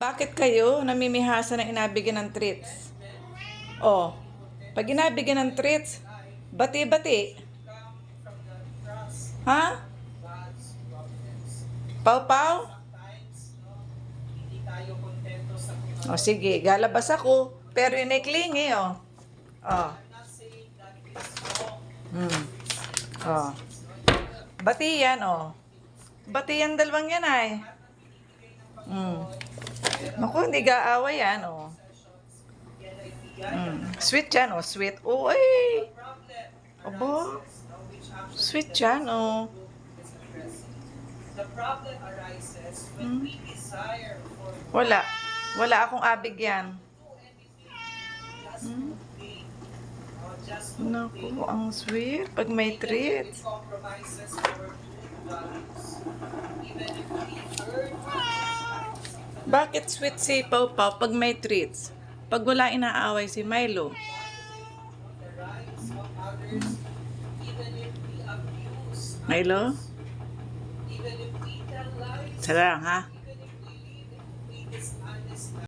Bakit kayo namimihasa ng inabigyan ng treats? Oh, pag inabigyan ng treats, bati-bati. Ha? Pau-pau? O sige, galabas ako. Pero iniklingi, oh. Oh. Oh. Bati yan, oh. Bati yan dalawang yan, ay. Naku, hindi gaaway yan, oh. Sweet yan, oh. Sweet. Oh, ay. Aba. Sweet yan, oh. Wala. Wala akong abig yan. Naku, ang sweet. Pag may treats. Bakit sweet si Pau Pau pag may treats? Pag wala inaaway si Milo. Milo? Sarang, ha?